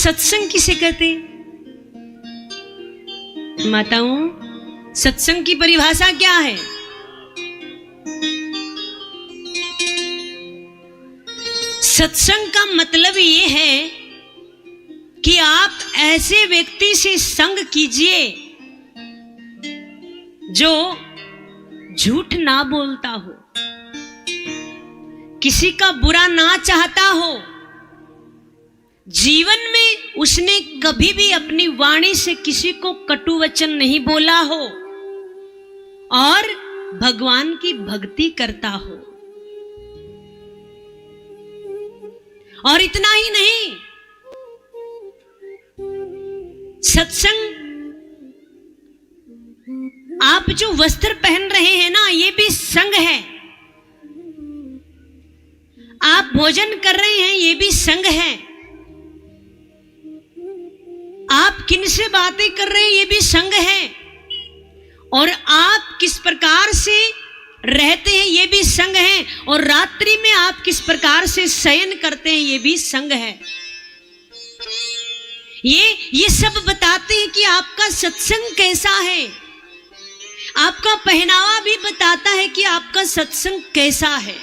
सत्संग किसे कहते हैं? माताओं, सत्संग की परिभाषा क्या है? सत्संग का मतलब ये है कि आप ऐसे व्यक्ति से संग कीजिए जो झूठ ना बोलता हो, किसी का बुरा ना चाहता हो, जीवन में उसने कभी भी अपनी वाणी से किसी को कटु वचन नहीं बोला हो और भगवान की भक्ति करता हो। और इतना ही नहीं, सत्संग, आप जो वस्त्र पहन रहे हैं ना, ये भी संग है। आप भोजन कर रहे हैं, ये भी संग है। आप किन से बातें कर रहे हैं, ये भी संग है। और आप किस प्रकार से रहते हैं, ये भी संग है। और रात्रि में आप किस प्रकार से शयन करते हैं, ये भी संग है। ये सब बताते हैं कि आपका सत्संग कैसा है। आपका पहनावा भी बताता है कि आपका सत्संग कैसा है।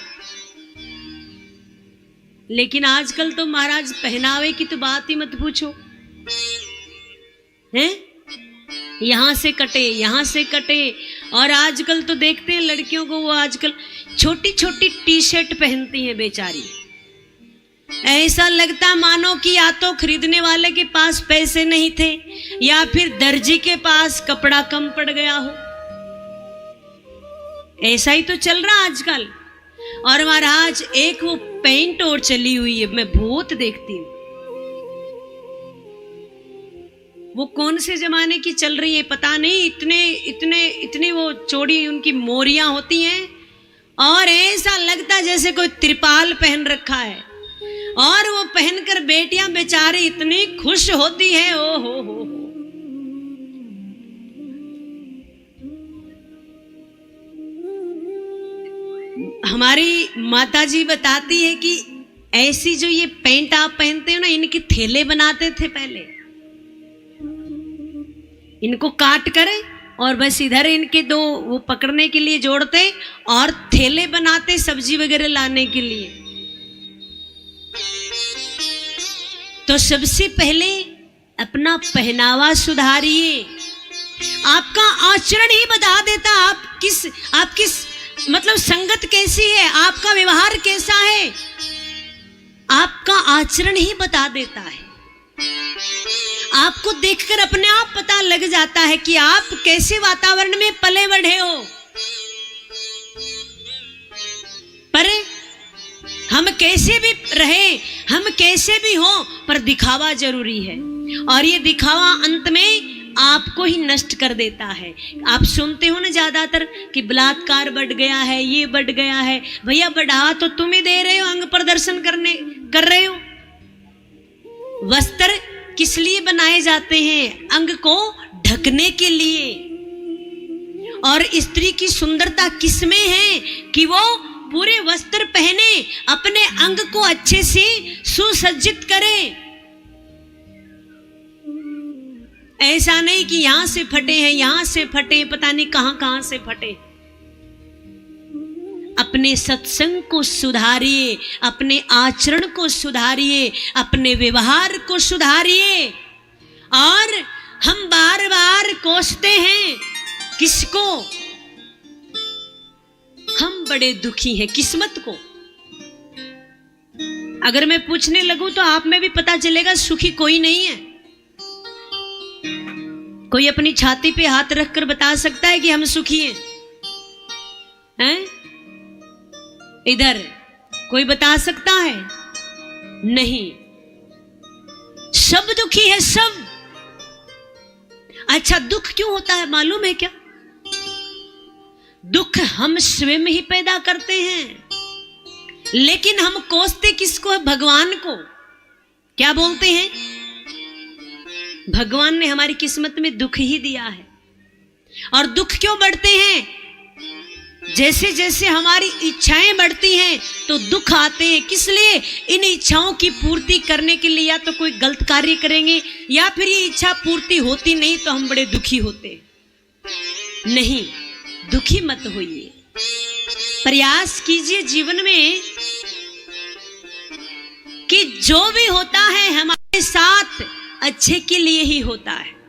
लेकिन आजकल तो महाराज पहनावे की तो बात ही मत पूछो, हैं? यहां से कटे, यहां से कटे। और आजकल तो देखते हैं लड़कियों को, वो आजकल छोटी छोटी टी शर्ट पहनती हैं बेचारी। ऐसा लगता मानो कि या तो खरीदने वाले के पास पैसे नहीं थे या फिर दर्जी के पास कपड़ा कम पड़ गया हो। ऐसा ही तो चल रहा आजकल। और महाराज एक वो पैंट और चली हुई है, मैं बहुत देखती हूँ। वो कौन से जमाने की चल रही है पता नहीं, इतने वो चौड़ी उनकी मोरियां होती हैं और ऐसा लगता जैसे कोई त्रिपाल पहन रखा है। और वो पहनकर बेटियां बेचारी इतनी खुश होती हैं, ओ हो। हमारी माताजी बताती है कि ऐसी जो ये पैंट आप पहनते हो ना, इनके थैले बनाते थे पहले। इनको काट कर और बस इधर इनके दो वो पकड़ने के लिए जोड़ते और थैले बनाते सब्जी वगैरह लाने के लिए। तो सबसे पहले अपना पहनावा सुधारिए। आपका आचरण ही बता देता आप किस मतलब संगत कैसी है, आपका व्यवहार कैसा है, आपका आचरण ही बता देता है। आपको देखकर अपने आप पता लग जाता है कि आप कैसे वातावरण में पले बढ़े हो। पर हम कैसे भी रहे, हम कैसे भी हो, पर दिखावा जरूरी है। और ये दिखावा अंत में आपको ही नष्ट कर देता है। आप सुनते हो ना ज्यादातर कि बलात्कार बढ़ गया है, ये बढ़ गया है। भैया बढ़ा तो तुम ही दे रहे हो, अंग प्रदर्शन कर रहे हो। वस्त्र किस लिए बनाए जाते हैं? अंग को ढकने के लिए। और स्त्री की सुंदरता किसमें है कि वो पूरे वस्त्र पहने, अपने अंग को अच्छे से सुसज्जित करे। ऐसा नहीं कि यहां से फटे हैं, यहां से फटे, पता नहीं कहां से फटे। अपने सत्संग को सुधारिए, अपने आचरण को सुधारिए, अपने व्यवहार को सुधारिए। और हम बार बार कोसते हैं किसको? हम बड़े दुखी हैं किस्मत को। अगर मैं पूछने लगूं तो आप में भी पता चलेगा सुखी कोई नहीं है। कोई अपनी छाती पे हाथ रखकर बता सकता है कि हम सुखी हैं? इधर कोई बता सकता है? नहीं, सब दुखी है सब। अच्छा, दुख क्यों होता है मालूम है क्या? दुख हम स्वयं ही पैदा करते हैं, लेकिन हम कोसते किसको है? भगवान को। क्या बोलते हैं? भगवान ने हमारी किस्मत में दुख ही दिया है। और दुख क्यों बढ़ते हैं? जैसे जैसे हमारी इच्छाएं बढ़ती हैं तो दुख आते हैं। किस लिए? इन इच्छाओं की पूर्ति करने के लिए या तो कोई गलत कार्य करेंगे या फिर ये इच्छा पूर्ति होती नहीं तो हम बड़े दुखी होते। नहीं, दुखी मत होइए, प्रयास कीजिए जीवन में कि जो भी होता है हमारे साथ अच्छे के लिए ही होता है।